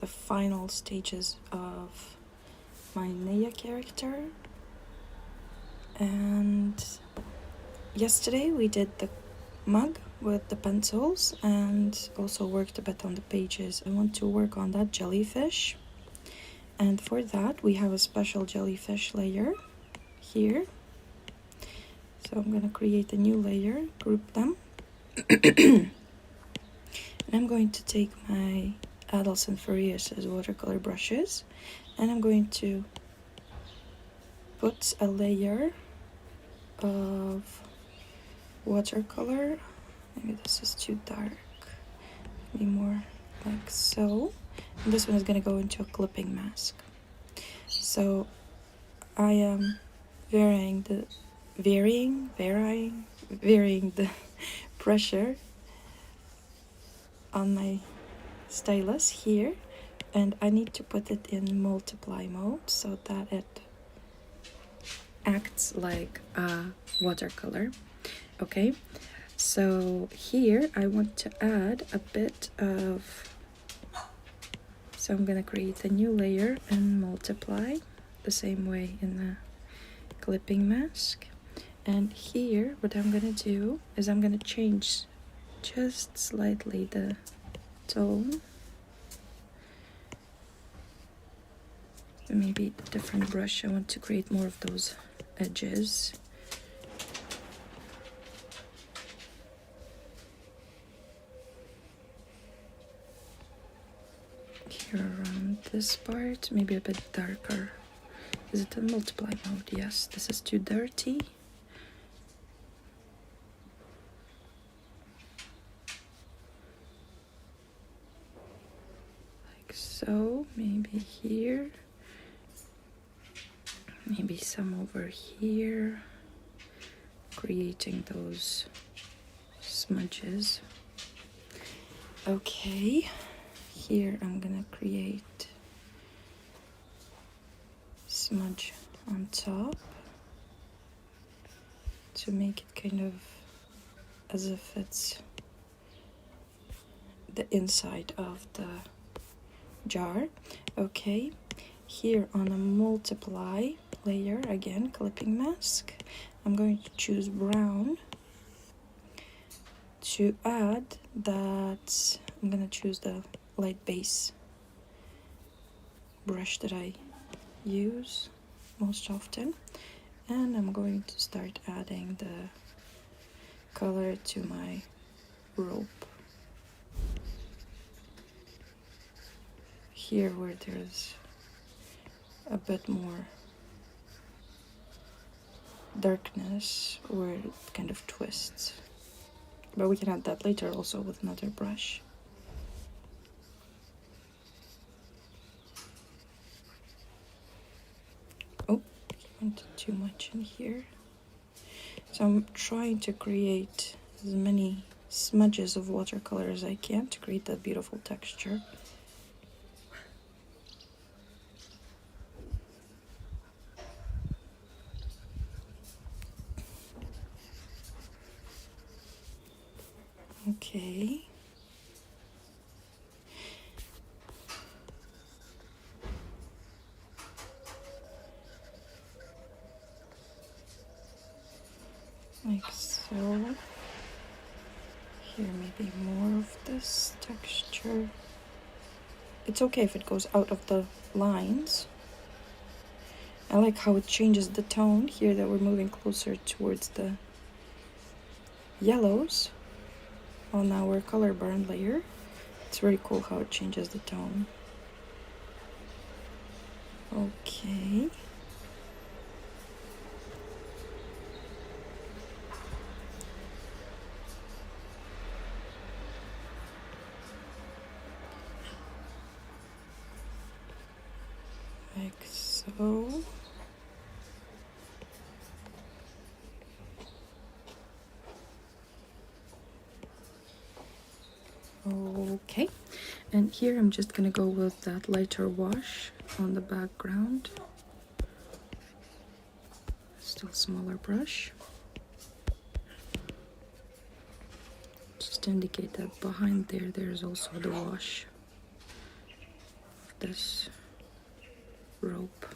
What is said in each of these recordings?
the final stages of my Naya character. And yesterday we did the mug with the pencils and also worked a bit on the pages. I want to work on that jellyfish, and for that we have a special jellyfish layer here. So I'm gonna create a new layer, group them, and I'm going to take my Adelson Farias' watercolor brushes, and I'm going to put a layer of watercolor. Maybe this is too dark. Maybe more like so. And this one is gonna go into a clipping mask. So I am varying the pressure on my stylus here, and I need to put it in multiply mode so that it acts like a watercolor. Okay, so here I want to add a bit of, so I'm gonna create a new layer and multiply the same way in the clipping mask. And here what I'm gonna do is I'm gonna change just slightly the tone, maybe a different brush. I want to create more of those edges. Here around this part, maybe a bit darker. Is it a multiply mode? Yes, this is too dirty. Like so, maybe here. Maybe some over here, creating those smudges. Okay, here I'm gonna create smudge on top to make it kind of as if it's the inside of the jar. Okay, here on a multiply layer, again clipping mask, I'm going to choose brown to add that. I'm gonna choose the light base brush that I use most often, and I'm going to start adding the color to my rope here where there's a bit more darkness, where it kind of twists, but we can add that later also with another brush. Oh, went too much in here. So I'm trying to create as many smudges of watercolor as I can to create that beautiful texture. Okay. Like so. Here maybe more of this texture. It's okay if it goes out of the lines. I like how it changes the tone here that we're moving closer towards the yellows on our color burn layer. It's very cool how it changes the tone. Okay. Like so. Okay, and here I'm just gonna go with that lighter wash on the background. Still smaller brush. Just indicate that behind there's also the wash. this rope.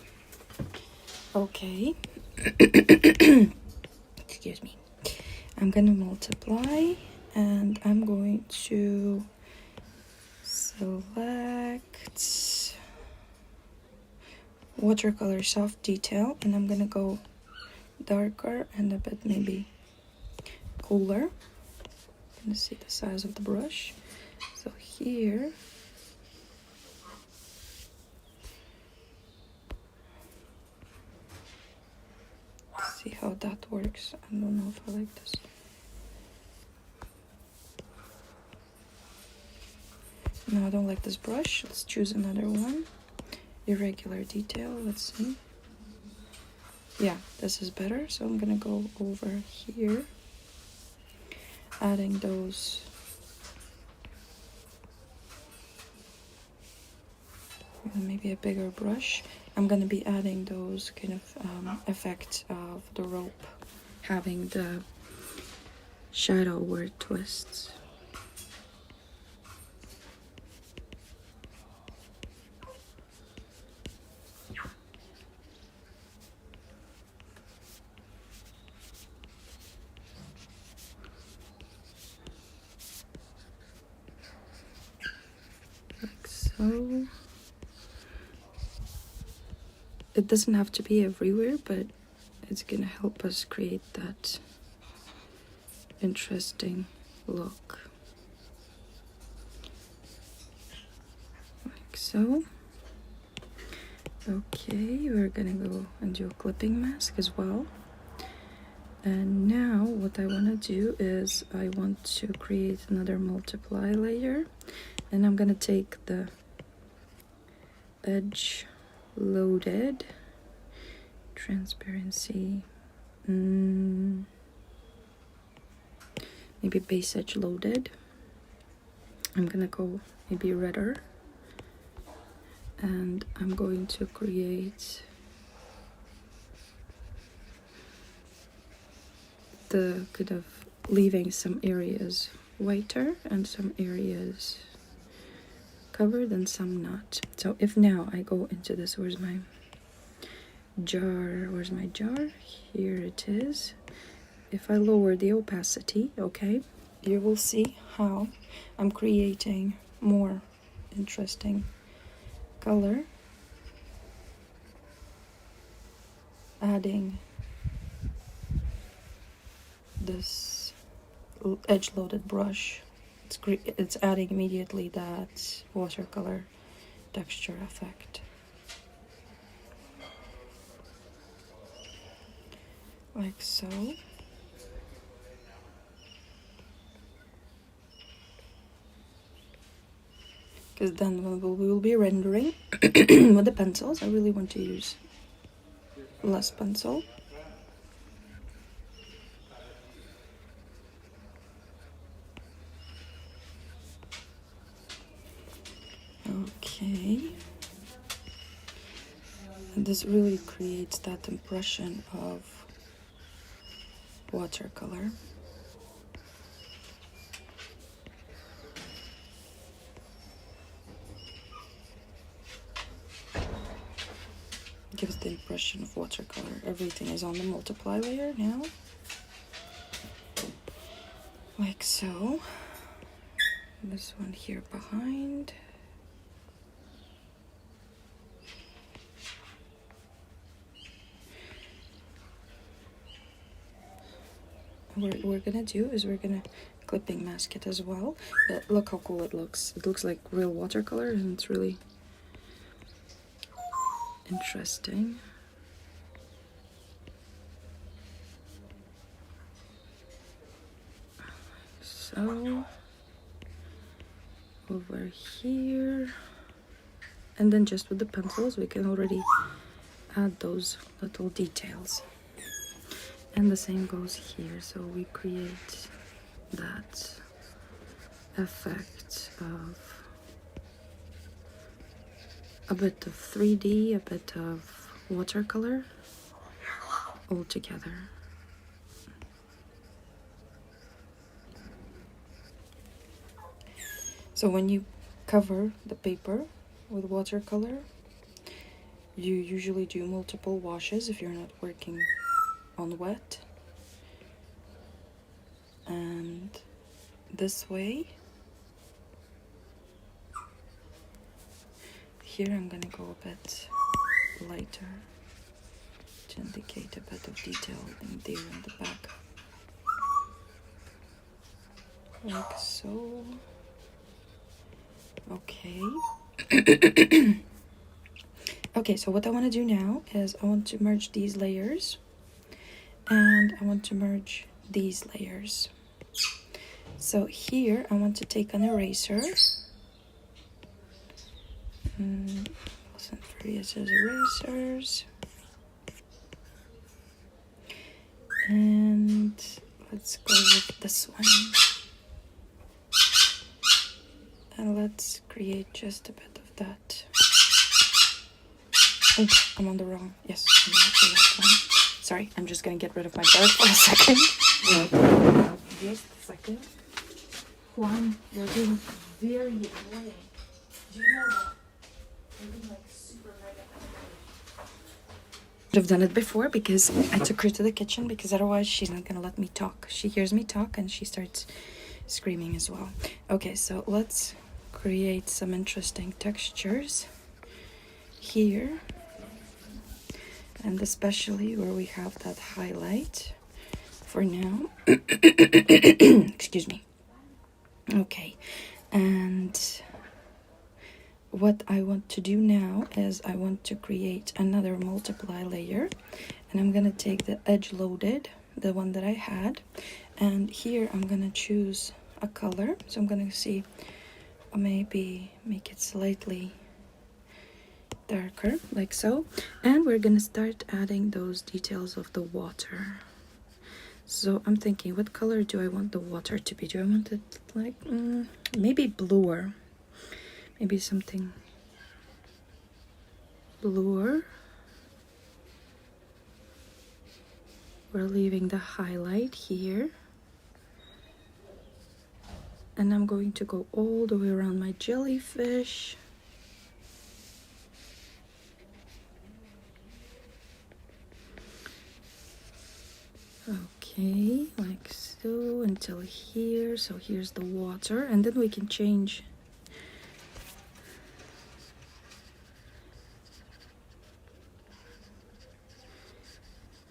Okay. Excuse me. I'm gonna multiply, and I'm going to select watercolor soft detail, and I'm gonna go darker and a bit maybe cooler. I'm gonna see the size of the brush. So here, see how that works. I don't know if I like this. No, I don't like this brush. Let's choose another one. Irregular detail, let's see. Yeah, this is better. So I'm gonna go over here, adding those maybe a bigger brush. I'm gonna be adding those kind of effects of the rope having the shadow where it twists. Like so. It doesn't have to be everywhere, but it's gonna help us create that interesting look. Like so. Okay, we're gonna go and do a clipping mask as well. And now what I want to do is I want to create another multiply layer, and I'm gonna take the edge loaded transparency, maybe base edge loaded. I'm gonna go maybe redder, and I'm going to create the kind of leaving some areas whiter and some areas covered and some not. So if now I go into this, where's my jar? Where's my jar? Here it is. If I lower the opacity, okay, you will see how I'm creating more interesting color, adding this edge loaded brush. It's adding immediately that watercolor texture effect. Like so. Because then we will be rendering with the pencils. I really want to use less pencil. Okay. And this really creates that impression of watercolor. Gives the impression of watercolor. Everything is on the multiply layer now. Like so. This one here behind. What we're gonna do is we're gonna clipping mask it as well. But look how cool it looks. It looks like real watercolor, and it's really interesting. So over here, and then just with the pencils we can already add those little details, and the same goes here. So we create that effect of a bit of 3D, a bit of watercolor all together. So when you cover the paper with watercolor, you usually do multiple washes if you're not working on wet. And this way, here I'm gonna go a bit lighter to indicate a bit of detail in there in the back. Like so. Okay. Okay, so what I want to do now is I want to merge these layers and I want to merge these layers. So here I want to take an eraser. St. Various erasers. And let's go with this one. And let's create just a bit of that. Oh, I'm on the wrong. Yes, I'm on the left one. Sorry, I'm just gonna get rid of my dart for a second. Just a second. Juan, you're being very annoying. Do you know that? You're being like super mega annoying. Should have done it before because I took her to the kitchen because otherwise she's not gonna let me talk. She hears me talk and she starts screaming as well. Okay, so let's create some interesting textures here. And especially where we have that highlight for now. Excuse me. Okay, and what I want to do now is I want to create another multiply layer, and I'm gonna take the edge loaded, the one that I had, and here I'm gonna choose a color. So I'm gonna see, maybe make it slightly darker, like so, and we're gonna start adding those details of the water. So I'm thinking, what color do I want the water to be? Do I want it like maybe bluer, maybe something bluer. We're leaving the highlight here, and I'm going to go all the way around my jellyfish. Okay, like so until here. So here's the water, and then we can change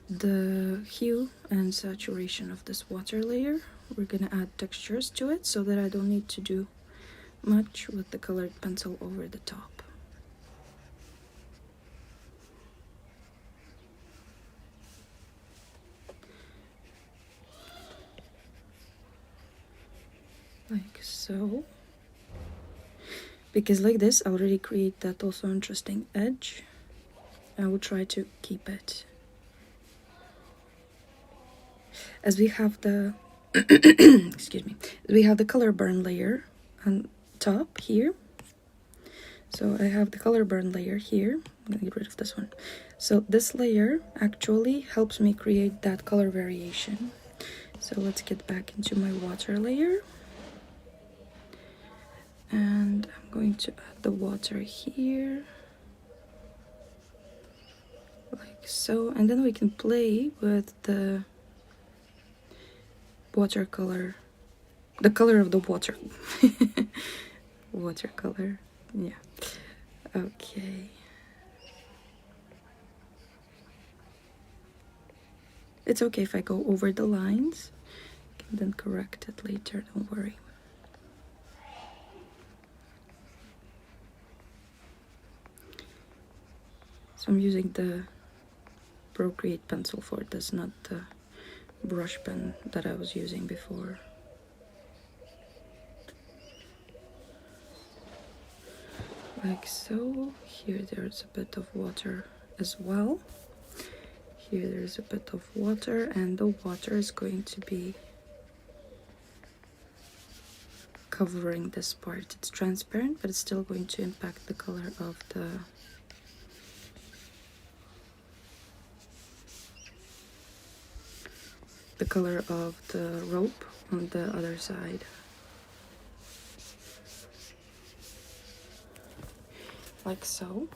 the hue and saturation of this water layer. We're gonna add textures to it so that I don't need to do much with the colored pencil over the top. Like so. Because like this I already create that also interesting edge. I will try to keep it. As we have the excuse me, we have the color burn layer on top here. So I have the color burn layer here. I'm gonna get rid of this one. So this layer actually helps me create that color variation. So let's get back into my water layer. And I'm going to add the water here. Like so. And then we can play with the watercolor, the color of the water. Watercolor, yeah. Okay. It's okay if I go over the lines. I can then correct it later, don't worry. So I'm using the Procreate pencil for this, not the brush pen that I was using before. Like so. Here there's a bit of water as well. Here there's a bit of water, and the water is going to be covering this part. It's transparent, but it's still going to impact the color of the color of the rope on the other side. like so.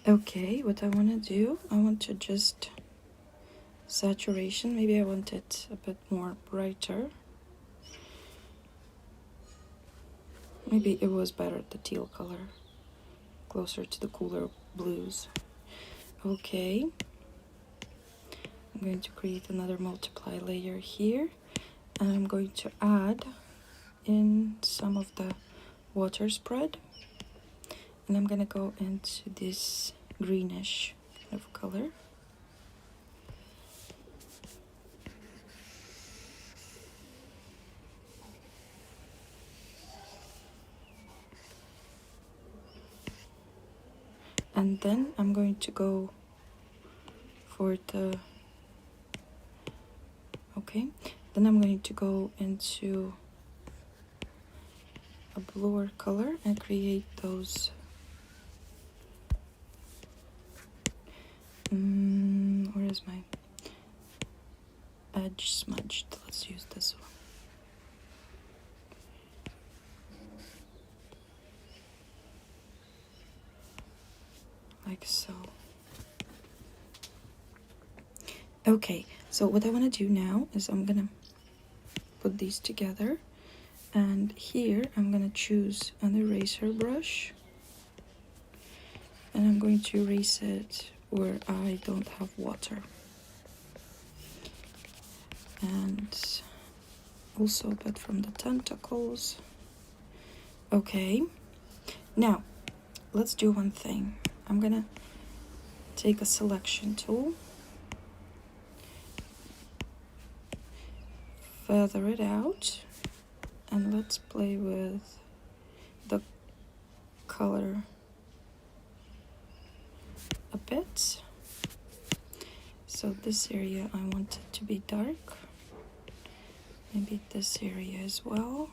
Okay, what I want to do, I want to just saturation. Maybe I want it a bit more brighter. Maybe it was better the teal color, closer to the cooler blues. Okay, I'm going to create another multiply layer here, and I'm going to add in some of the water spread, and I'm gonna go into this greenish kind of color. And then I'm going to go for the, okay, then I'm going to go into a bluer color and create those where is my edge smudged? Let's use this one. Like so. Okay, so what I want to do now is I'm gonna put these together, and here I'm gonna choose an eraser brush, and I'm going to erase it where I don't have water, and also a bit from the tentacles. Okay, now let's do one thing. I'm gonna take a selection tool, feather it out, and let's play with the color a bit. So this area I want it to be dark, maybe this area as well.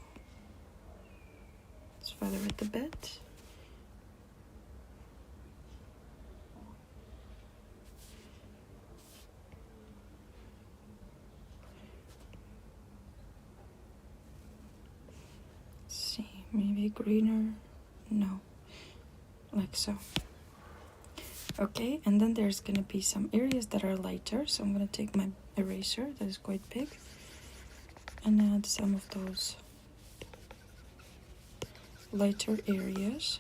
Let's feather it a bit. Let's see, maybe greener, no, like so. Okay, and then there's gonna be some areas that are lighter, so I'm gonna take my eraser that is quite big and add some of those lighter areas.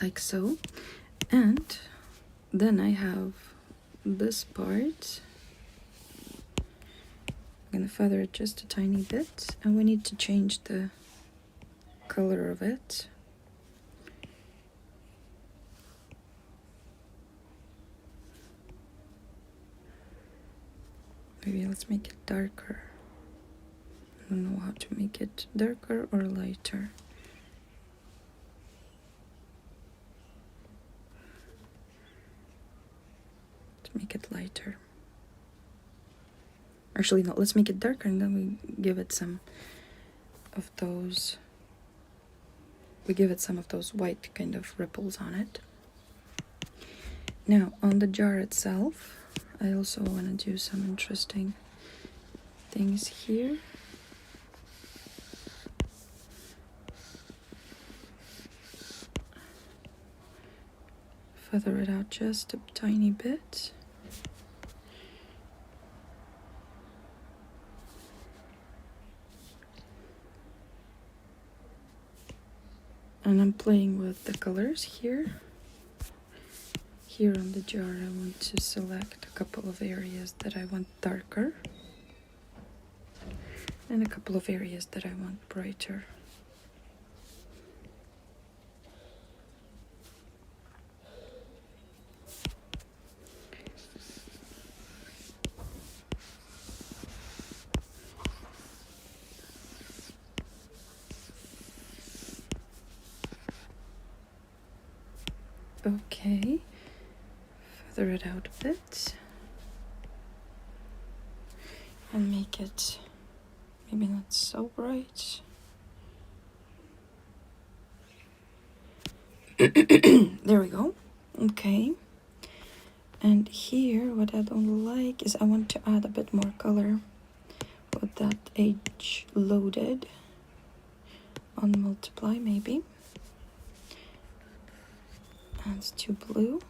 Like so. And then I have this part. I'm gonna feather it just a tiny bit, and we need to change the color of it. Maybe let's make it darker. I don't know how to make it darker or lighter. Let's make it lighter. Actually, no, let's make it darker, and then we give it some of those, white kind of ripples on it. Now, on the jar itself, I also want to do some interesting things here. Feather it out just a tiny bit. And I'm playing with the colors here. Here on the jar, I want to select a couple of areas that I want darker, and a couple of areas that I want brighter. Okay, feather it out a bit and make it maybe not so bright. There we go. Okay, and here what I don't like is I want to add a bit more color with that age loaded on multiply maybe. And it's too blue.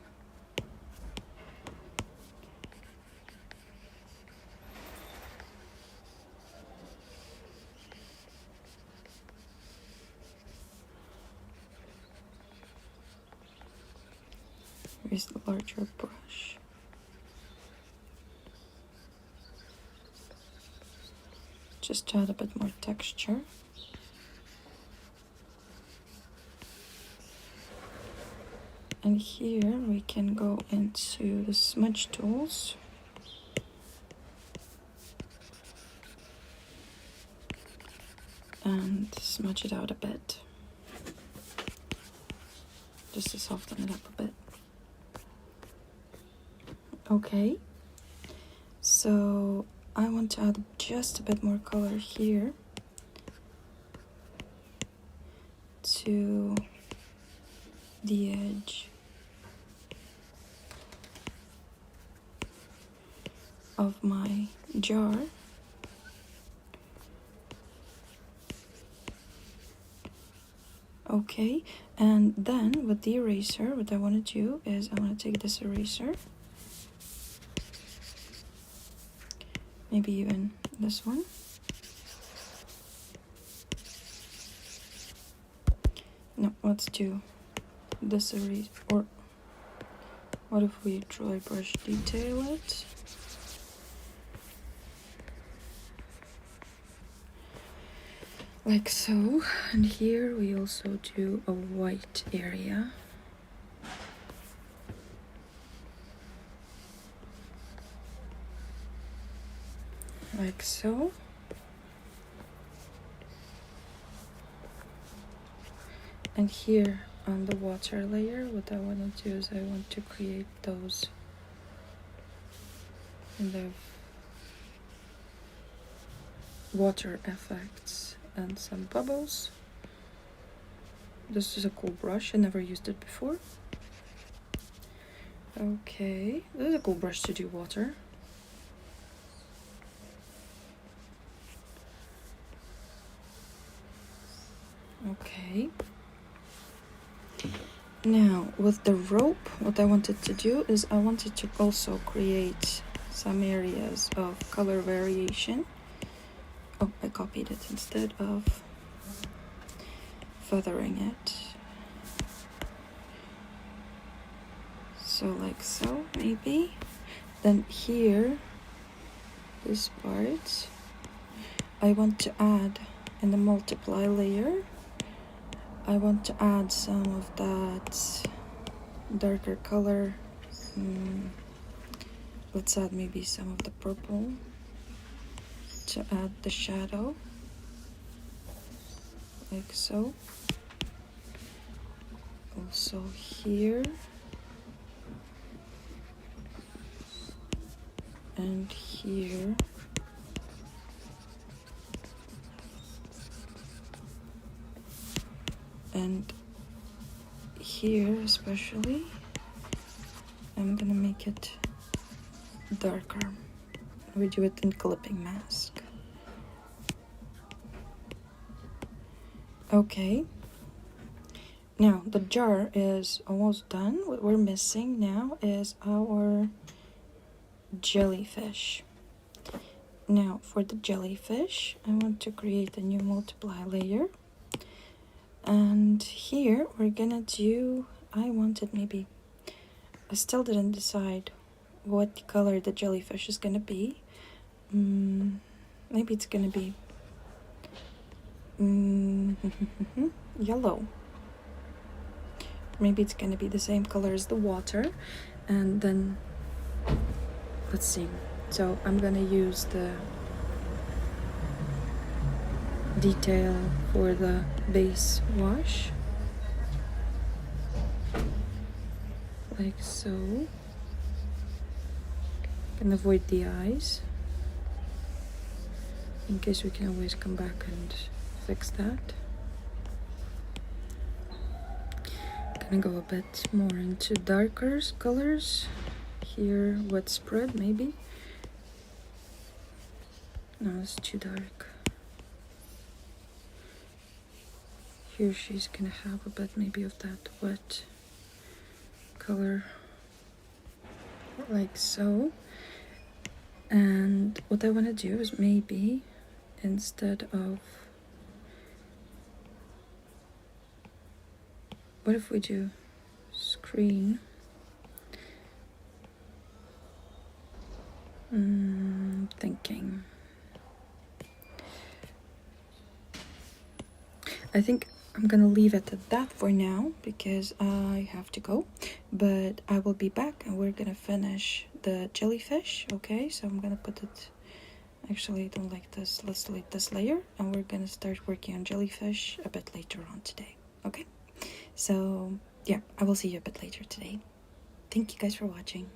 Here's the larger brush. Just to add a bit more texture. And here we can go into the smudge tools. And smudge it out a bit. Just to soften it up a bit. Okay. So I want to add just a bit more color here to the edge of my jar. Okay, and then with the eraser, what I want to do is I want to take this eraser, maybe even this one, no, let's do this eraser, or what if we dry brush detail it? Like so, and here we also do a white area. Like so. And here on the water layer, what I want to do is I want to create those kind of water effects and some bubbles. This is a cool brush, I never used it before. Okay, this is a cool brush to do water. Okay. Now, with the rope, what I wanted to do is I wanted to also create some areas of color variation. Oh, I copied it instead of feathering it. So like so, maybe. Then here, this part, I want to add in the multiply layer, I want to add some of that darker color. Let's add maybe some of the purple to add the shadow, like so. Also here and here. And here especially, I'm gonna make it darker. We do it in clipping mask. Okay. Now the jar is almost done. What we're missing now is our jellyfish. Now for the jellyfish, I want to create a new multiply layer. And here we're gonna do, I wanted maybe, I still didn't decide what color the jellyfish is gonna be. Maybe it's gonna be yellow. Maybe it's gonna be the same color as the water. And then, let's see. So I'm gonna use the detail for the base wash, like so. Can avoid the eyes in case we can always come back and fix that. Gonna go a bit more into darker colors here, wet spread maybe. No, it's too dark. Here she's gonna have a bit maybe of that wet color, like so. And what I want to do is maybe instead of, what if we do screen? Thinking. I think I'm gonna leave it at that for now because I have to go, but I will be back and we're gonna finish the jellyfish. Okay, so I'm gonna put it, actually I don't like this, let's delete this layer, and we're gonna start working on jellyfish a bit later on today. Okay, so yeah, I will see you a bit later today. Thank you guys for watching.